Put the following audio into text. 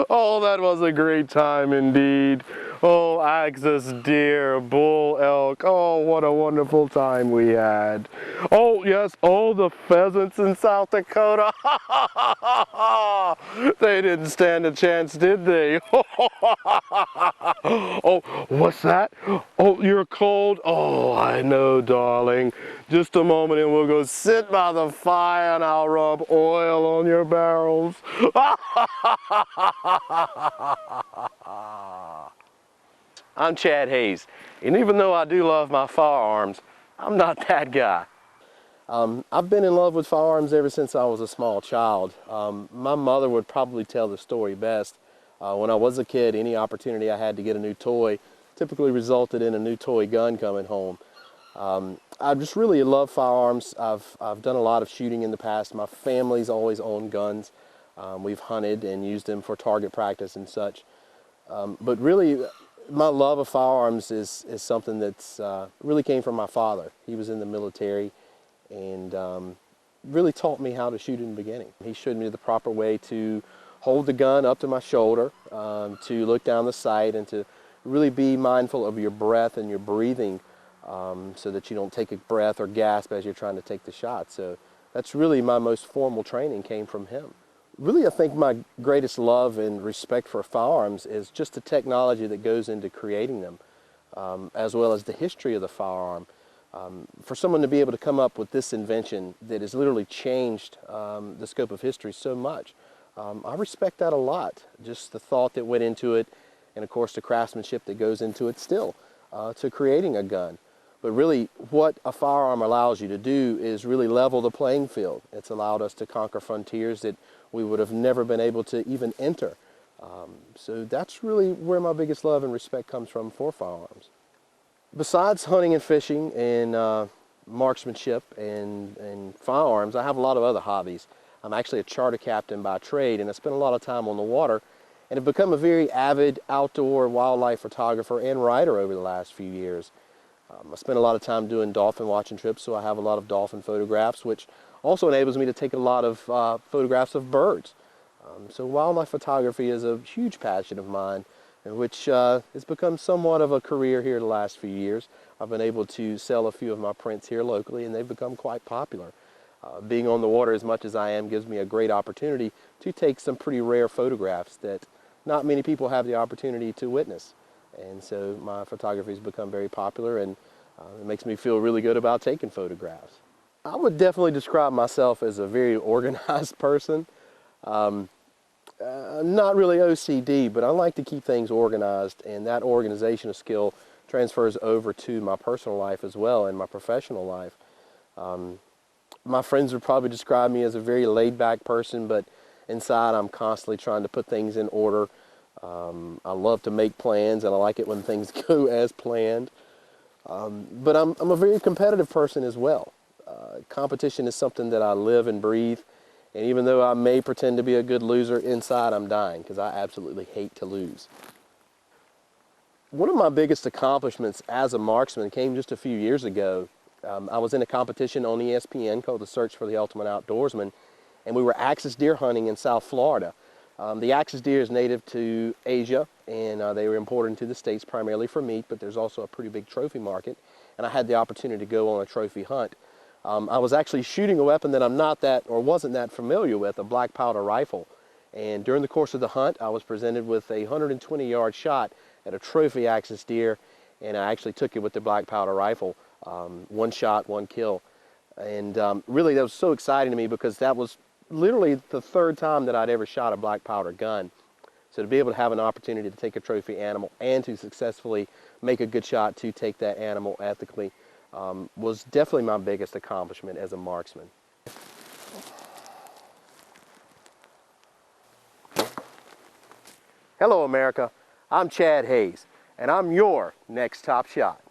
Oh, that was a great time indeed. Oh, axis deer, bull elk. Oh, what a wonderful time we had. Oh, yes, oh, the pheasants in South Dakota. They didn't stand a chance, did they? Oh, what's that? Oh, you're cold? Oh, I know, darling. Just a moment and we'll go sit by the fire and I'll rub oil on your barrels. I'm Chad Hayes, and even though I do love my firearms, I'm not that guy. I've been in love with firearms ever since I was a small child. My mother would probably tell the story best. When I was a kid, any opportunity I had to get a new toy typically resulted in a new toy gun coming home. I just really love firearms. I've done a lot of shooting in the past. My family's always owned guns. We've hunted and used them for target practice and such. But really, my love of firearms is something that's really came from my father. He was in the military and really taught me how to shoot in the beginning. He showed me the proper way to hold the gun up to my shoulder, to look down the sight, and to really be mindful of your breath and your breathing so that you don't take a breath or gasp as you're trying to take the shot. So that's really my most formal training came from him. Really, I think my greatest love and respect for firearms is just the technology that goes into creating them, as well as the history of the firearm. For someone to be able to come up with this invention that has literally changed the scope of history so much, I respect that a lot. Just the thought that went into it, and of course the craftsmanship that goes into it still, to creating a gun. But really, what a firearm allows you to do is really level the playing field. It's allowed us to conquer frontiers that we would have never been able to even enter. So that's really where my biggest love and respect comes from for firearms. Besides hunting and fishing and marksmanship and firearms, I have a lot of other hobbies. I'm actually a charter captain by trade, and I spend a lot of time on the water and have become a very avid outdoor wildlife photographer and writer over the last few years. I spend a lot of time doing dolphin watching trips, so I have a lot of dolphin photographs, which also enables me to take a lot of photographs of birds. So wildlife photography is a huge passion of mine, which has become somewhat of a career here the last few years. I've been able to sell a few of my prints here locally, and they've become quite popular. Being on the water as much as I am gives me a great opportunity to take some pretty rare photographs that not many people have the opportunity to witness. And so my photography has become very popular, and it makes me feel really good about taking photographs. I would definitely describe myself as a very organized person. Not really OCD, but I like to keep things organized, and that organizational skill transfers over to my personal life as well and my professional life. My friends would probably describe me as a very laid-back person, but inside I'm constantly trying to put things in order. I love to make plans, and I like it when things go as planned. But I'm a very competitive person as well. Competition is something that I live and breathe. And even though I may pretend to be a good loser, inside I'm dying because I absolutely hate to lose. One of my biggest accomplishments as a marksman came just a few years ago. I was in a competition on ESPN called The Search for the Ultimate Outdoorsman, and we were axis deer hunting in South Florida. The axis deer is native to Asia, and they were imported into the States primarily for meat, but there's also a pretty big trophy market, and I had the opportunity to go on a trophy hunt. I was actually shooting a weapon that I'm not that, or wasn't that familiar with, a black powder rifle. And during the course of the hunt, I was presented with a 120-yard shot at a trophy axis deer, and I actually took it with the black powder rifle. One shot, one kill. And really that was so exciting to me because that was literally the third time that I'd ever shot a black powder gun. So to be able to have an opportunity to take a trophy animal and to successfully make a good shot to take that animal ethically was definitely my biggest accomplishment as a marksman. Hello America, I'm Chad Hayes, and I'm your next top shot.